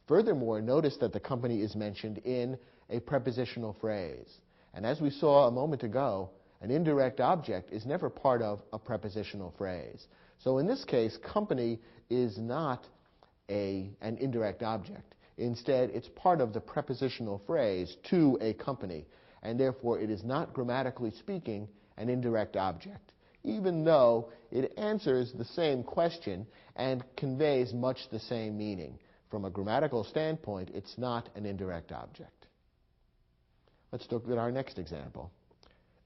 Furthermore, notice that the company is mentioned in a prepositional phrase. And as we saw a moment ago, an indirect object is never part of a prepositional phrase. So in this case, company is not an indirect object. Instead, it's part of the prepositional phrase to a company, and therefore it is not, grammatically speaking, an indirect object, even though it answers the same question and conveys much the same meaning. From a grammatical standpoint, it's not an indirect object. Let's look at our next example.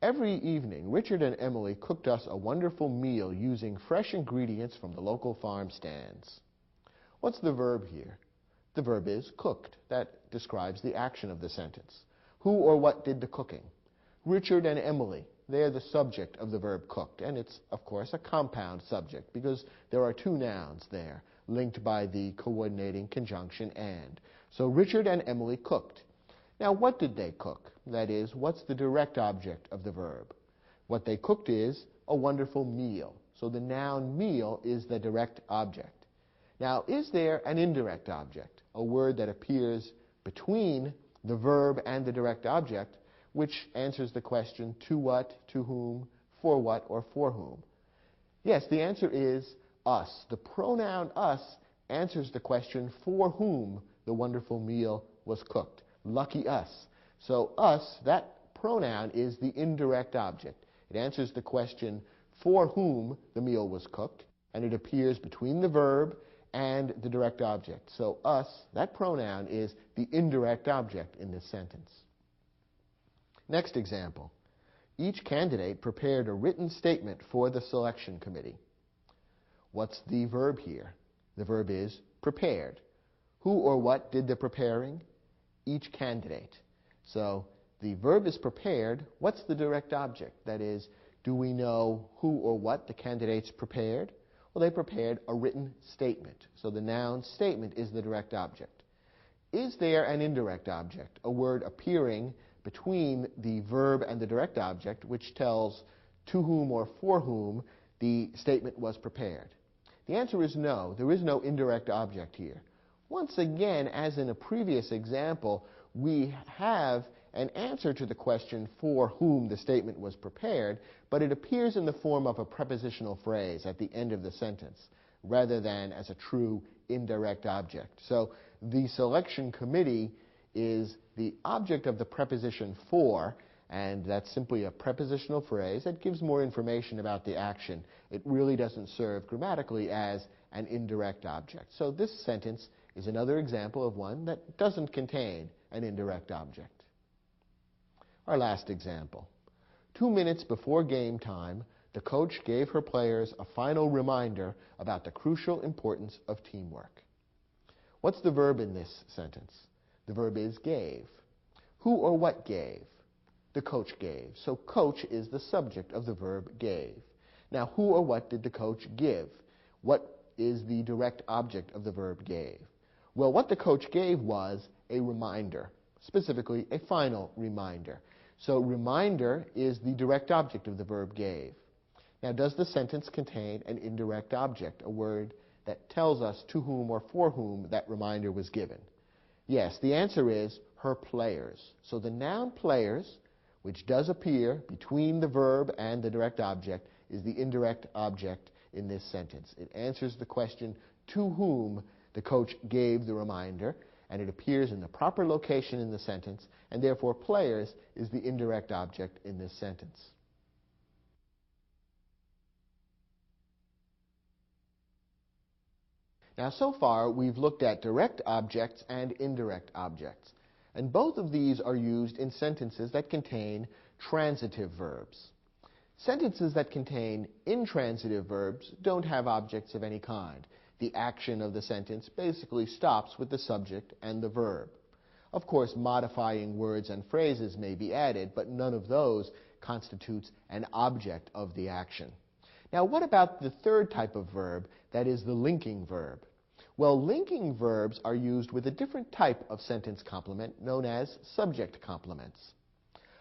Every evening, Richard and Emily cooked us a wonderful meal using fresh ingredients from the local farm stands. What's the verb here? The verb is cooked. That describes the action of the sentence. Who or what did the cooking? Richard and Emily. They're the subject of the verb cooked, and it's, of course, a compound subject because there are two nouns there, linked by the coordinating conjunction and. So Richard and Emily cooked. Now, what did they cook? That is, what's the direct object of the verb? What they cooked is a wonderful meal. So the noun meal is the direct object. Now, is there an indirect object, a word that appears between the verb and the direct object, which answers the question to what, to whom, for what, or for whom? Yes, the answer is us. The pronoun us answers the question for whom the wonderful meal was cooked. Lucky us. So us, that pronoun, is the indirect object. It answers the question for whom the meal was cooked, and it appears between the verb and the direct object. So us, that pronoun, is the indirect object in this sentence. Next example. Each candidate prepared a written statement for the selection committee. What's the verb here? The verb is prepared. Who or what did the preparing? Each candidate. So the verb is prepared. What's the direct object? That is, do we know who or what the candidates prepared? Well, they prepared a written statement. So the noun statement is the direct object. Is there an indirect object, a word appearing between the verb and the direct object, which tells to whom or for whom the statement was prepared? The answer is no. There is no indirect object here. Once again, as in a previous example, we have an answer to the question for whom the statement was prepared, but it appears in the form of a prepositional phrase at the end of the sentence, rather than as a true indirect object. So the selection committee is the object of the preposition for, and that's simply a prepositional phrase that gives more information about the action. It really doesn't serve grammatically as an indirect object. So this sentence is another example of one that doesn't contain an indirect object. Our last example. 2 minutes before game time, the coach gave her players a final reminder about the crucial importance of teamwork. What's the verb in this sentence? The verb is gave. Who or what gave? The coach gave. So coach is the subject of the verb gave. Now, who or what did the coach give? What is the direct object of the verb gave? Well, what the coach gave was a reminder, specifically a final reminder. So reminder is the direct object of the verb gave. Now, does the sentence contain an indirect object, a word that tells us to whom or for whom that reminder was given? Yes, the answer is her players. So the noun players, which does appear between the verb and the direct object, is the indirect object in this sentence. It answers the question to whom the coach gave the reminder, and it appears in the proper location in the sentence, and therefore players is the indirect object in this sentence. Now, so far, we've looked at direct objects and indirect objects, and both of these are used in sentences that contain transitive verbs. Sentences that contain intransitive verbs don't have objects of any kind. The action of the sentence basically stops with the subject and the verb. Of course, modifying words and phrases may be added, but none of those constitutes an object of the action. Now, what about the third type of verb, that is the linking verb? Well, linking verbs are used with a different type of sentence complement known as subject complements.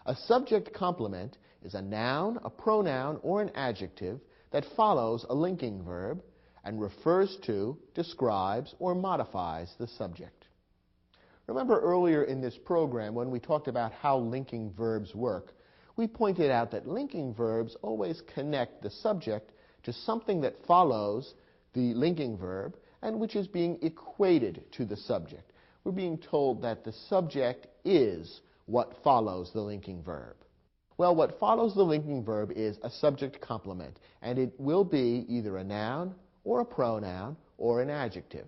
A subject complement is a noun, a pronoun, or an adjective that follows a linking verb and refers to, describes, or modifies the subject. Remember earlier in this program when we talked about how linking verbs work, we pointed out that linking verbs always connect the subject to something that follows the linking verb and which is being equated to the subject. We're being told that the subject is what follows the linking verb. Well, what follows the linking verb is a subject complement, and it will be either a noun or a pronoun or an adjective.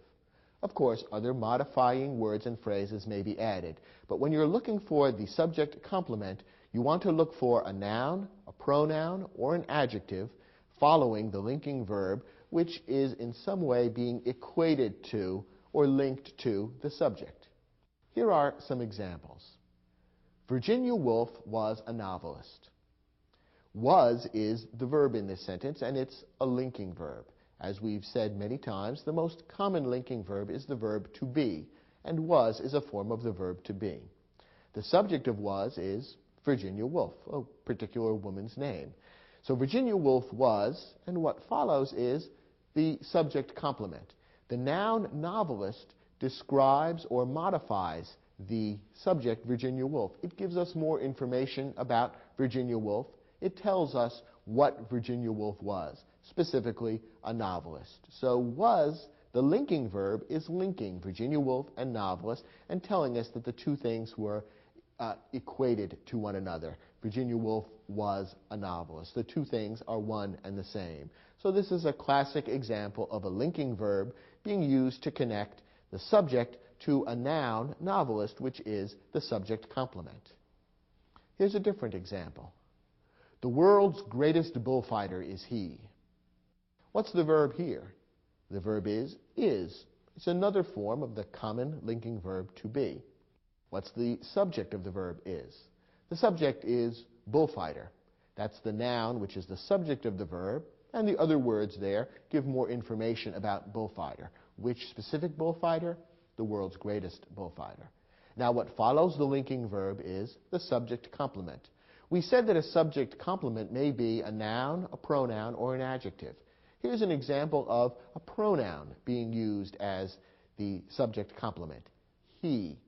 Of course, other modifying words and phrases may be added, but when you're looking for the subject complement, you want to look for a noun, a pronoun, or an adjective following the linking verb, which is in some way being equated to or linked to the subject. Here are some examples. Virginia Woolf was a novelist. Was is the verb in this sentence, and it's a linking verb. As we've said many times, the most common linking verb is the verb to be, and was is a form of the verb to be. The subject of was is Virginia Woolf, a particular woman's name. So Virginia Woolf was, and what follows is the subject complement. The noun novelist describes or modifies the subject Virginia Woolf. It gives us more information about Virginia Woolf. It tells us what Virginia Woolf was, specifically a novelist. So was, the linking verb, is linking Virginia Woolf and novelist and telling us that the two things were equated to one another. Virginia Woolf was a novelist. The two things are one and the same. So this is a classic example of a linking verb being used to connect the subject to a noun, novelist, which is the subject complement. Here's a different example. The world's greatest bullfighter is he. What's the verb here? The verb is. It's another form of the common linking verb to be. What's the subject of the verb is? The subject is bullfighter. That's the noun, which is the subject of the verb, and the other words there give more information about bullfighter. Which specific bullfighter? The world's greatest bullfighter. Now, what follows the linking verb is the subject complement. We said that a subject complement may be a noun, a pronoun, or an adjective. Here's an example of a pronoun being used as the subject complement. He.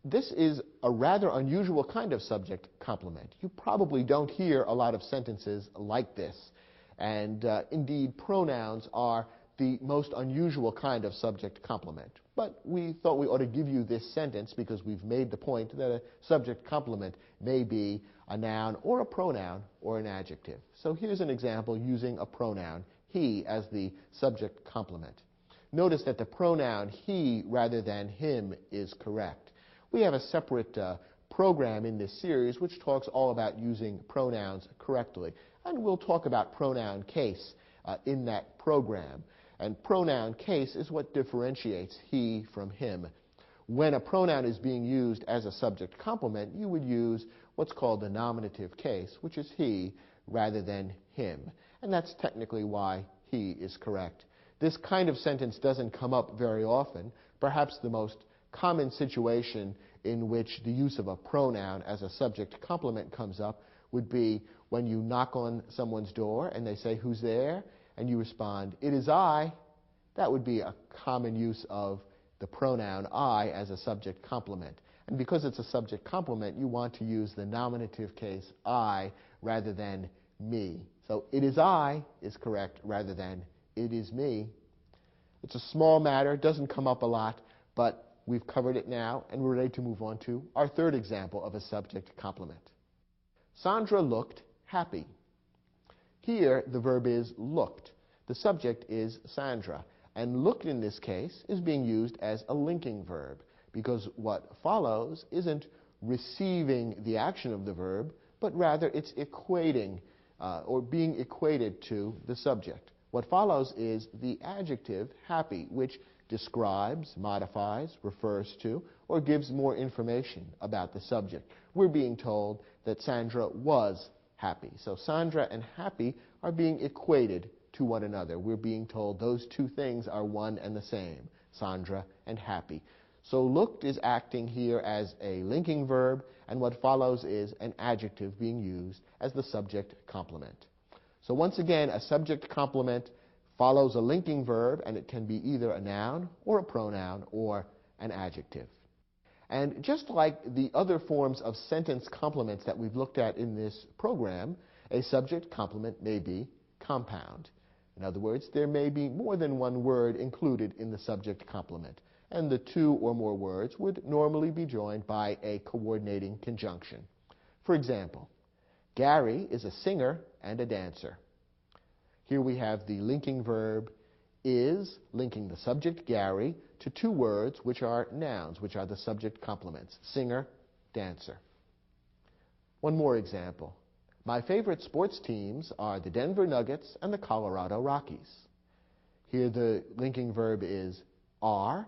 This is a rather unusual kind of subject complement. You probably don't hear a lot of sentences like this. And indeed, pronouns are the most unusual kind of subject complement. But we thought we ought to give you this sentence because we've made the point that a subject complement may be a noun or a pronoun or an adjective. So here's an example using a pronoun, he, as the subject complement. Notice that the pronoun he rather than him is correct. We have a separate program in this series which talks all about using pronouns correctly. And we'll talk about pronoun case in that program. And pronoun case is what differentiates he from him. When a pronoun is being used as a subject complement, you would use what's called the nominative case, which is he rather than him. And that's technically why he is correct. This kind of sentence doesn't come up very often. Perhaps the most common situation in which the use of a pronoun as a subject complement comes up would be when you knock on someone's door and they say, "Who's there?" and you respond, "It is I." That would be a common use of the pronoun I as a subject complement. And because it's a subject complement, you want to use the nominative case I rather than me. So "it is I" is correct rather than "it is me." It's a small matter, doesn't come up a lot, but we've covered it now, and we're ready to move on to our third example of a subject complement. Sandra looked happy. Here, the verb is looked. The subject is Sandra, and looked in this case is being used as a linking verb, because what follows isn't receiving the action of the verb, but rather it's equating or being equated to the subject. What follows is the adjective happy, which describes, modifies, refers to, or gives more information about the subject. We're being told that Sandra was happy. So Sandra and happy are being equated to one another. We're being told those two things are one and the same, Sandra and happy. So looked is acting here as a linking verb, and what follows is an adjective being used as the subject complement. So once again, a subject complement follows a linking verb, and it can be either a noun or a pronoun or an adjective. And just like the other forms of sentence complements that we've looked at in this program, a subject complement may be compound. In other words, there may be more than one word included in the subject complement, and the two or more words would normally be joined by a coordinating conjunction. For example, Gary is a singer and a dancer. Here we have the linking verb is, linking the subject Gary to two words which are nouns, which are the subject complements, singer, dancer. One more example. My favorite sports teams are the Denver Nuggets and the Colorado Rockies. Here the linking verb is are,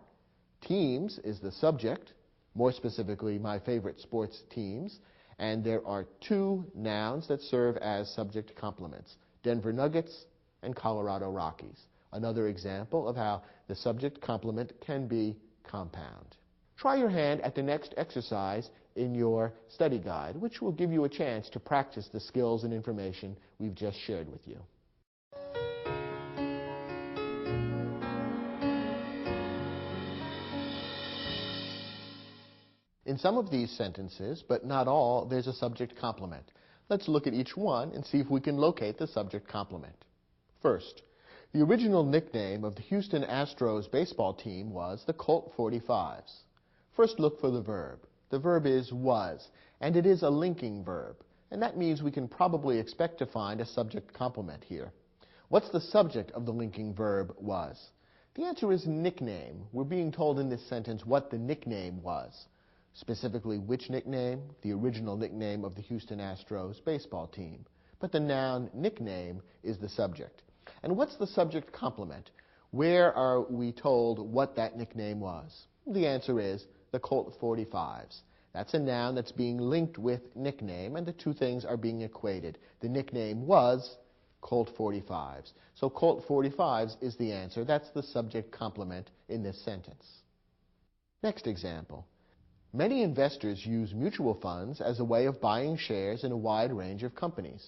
teams is the subject, more specifically my favorite sports teams, and there are two nouns that serve as subject complements, Denver Nuggets and Colorado Rockies. Another example of how the subject complement can be compound. Try your hand at the next exercise in your study guide, which will give you a chance to practice the skills and information we've just shared with you. In some of these sentences, but not all, there's a subject complement. Let's look at each one and see if we can locate the subject complement. First, the original nickname of the Houston Astros baseball team was the Colt 45s. First, look for the verb. The verb is was, and it is a linking verb, and that means we can probably expect to find a subject complement here. What's the subject of the linking verb was? The answer is nickname. We're being told in this sentence what the nickname was. Specifically, which nickname? The original nickname of the Houston Astros baseball team. But the noun nickname is the subject. And what's the subject complement? Where are we told what that nickname was? The answer is the Colt 45s. That's a noun that's being linked with nickname, and the two things are being equated. The nickname was Colt 45s. So Colt 45s is the answer. That's the subject complement in this sentence. Next example. Many investors use mutual funds as a way of buying shares in a wide range of companies.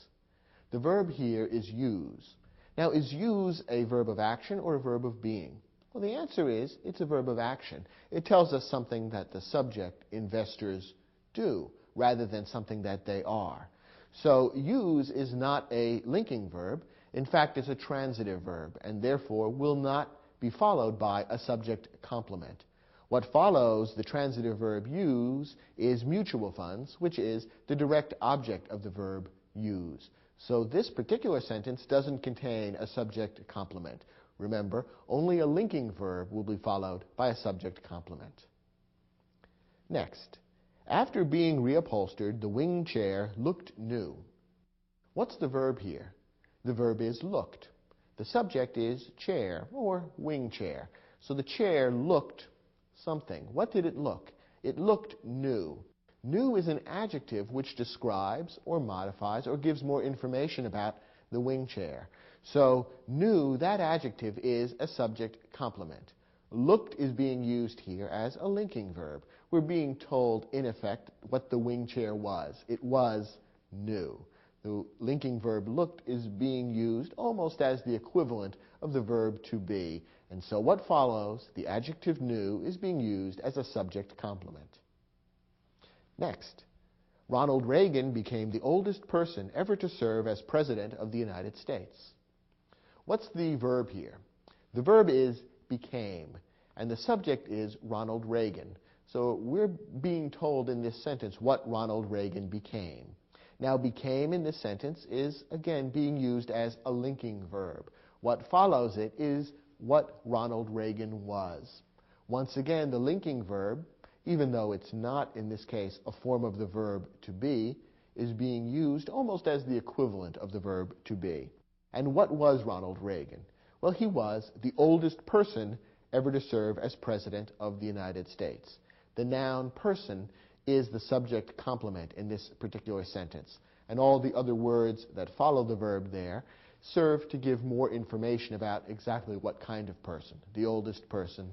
The verb here is use. Now, is use a verb of action or a verb of being? Well, the answer is it's a verb of action. It tells us something that the subject, investors, do, rather than something that they are. So use is not a linking verb. In fact, it's a transitive verb, and therefore will not be followed by a subject complement. What follows the transitive verb use is mutual funds, which is the direct object of the verb use. So this particular sentence doesn't contain a subject complement. Remember, only a linking verb will be followed by a subject complement. Next, After being reupholstered, the wing chair looked new. What's the verb here? The verb is looked. The subject is chair or wing chair. So the chair looked something. What did it look? It looked new. New is an adjective which describes or modifies or gives more information about the wing chair. So new, that adjective, is a subject complement. Looked is being used here as a linking verb. We're being told, in effect, what the wing chair was. It was new. The linking verb looked is being used almost as the equivalent of the verb to be. And so what follows, the adjective new, is being used as a subject complement. Next, Ronald Reagan became the oldest person ever to serve as President of the United States. What's the verb here? The verb is became, and the subject is Ronald Reagan. So we're being told in this sentence what Ronald Reagan became. Now, became in this sentence is, again, being used as a linking verb. What follows it is what Ronald Reagan was. Once again, the linking verb, even though it's not, in this case, a form of the verb to be, is being used almost as the equivalent of the verb to be. And what was Ronald Reagan? Well, he was the oldest person ever to serve as President of the United States. The noun person is the subject complement in this particular sentence. And all the other words that follow the verb there serve to give more information about exactly what kind of person, the oldest person,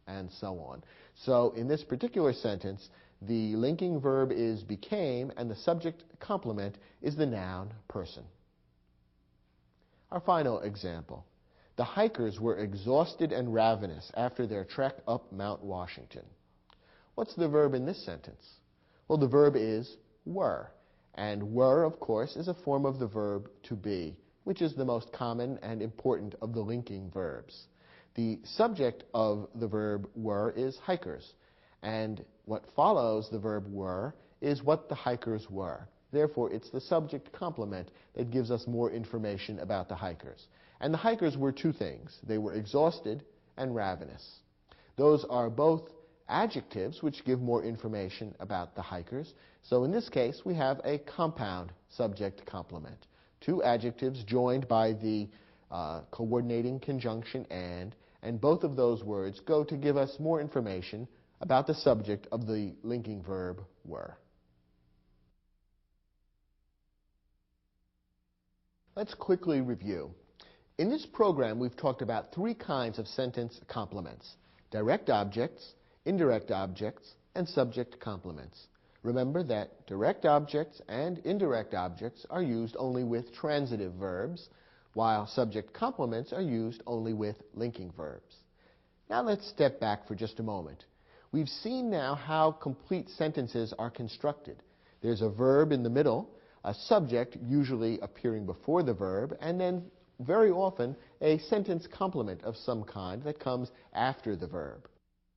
and so on. So in this particular sentence, the linking verb is became, and the subject complement is the noun person. Our final example. The hikers were exhausted and ravenous after their trek up Mount Washington. What's the verb in this sentence? Well, the verb is were. And were, of course, is a form of the verb to be, which is the most common and important of the linking verbs. The subject of the verb were is hikers. And what follows the verb were is what the hikers were. Therefore, it's the subject complement that gives us more information about the hikers. And the hikers were two things. They were exhausted and ravenous. Those are both adjectives which give more information about the hikers. So in this case, we have a compound subject complement. Two adjectives joined by the coordinating conjunction and both of those words go to give us more information about the subject of the linking verb were. Let's quickly review. In this program, we've talked about three kinds of sentence complements: direct objects, indirect objects, and subject complements. Remember that direct objects and indirect objects are used only with transitive verbs, while subject complements are used only with linking verbs. Now let's step back for just a moment. We've seen now how complete sentences are constructed. There's a verb in the middle, a subject usually appearing before the verb, and then very often a sentence complement of some kind that comes after the verb.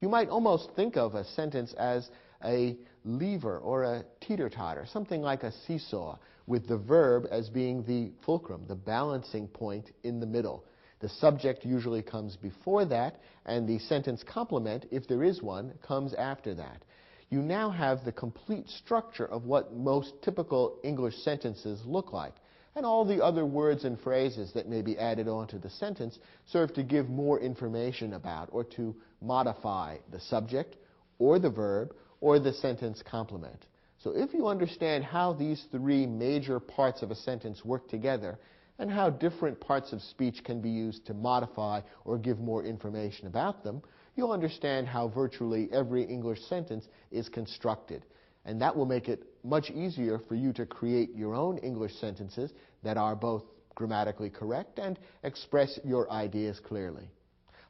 You might almost think of a sentence as a lever or a teeter-totter, something like a seesaw, with the verb as being the fulcrum, the balancing point in the middle. The subject usually comes before that, and the sentence complement, if there is one, comes after that. You now have the complete structure of what most typical English sentences look like. And all the other words and phrases that may be added onto the sentence serve to give more information about or to modify the subject or the verb or the sentence complement. So if you understand how these three major parts of a sentence work together and how different parts of speech can be used to modify or give more information about them, you'll understand how virtually every English sentence is constructed. And that will make it much easier for you to create your own English sentences that are both grammatically correct and express your ideas clearly.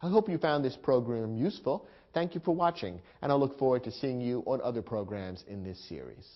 I hope you found this program useful. Thank you for watching, and I look forward to seeing you on other programs in this series.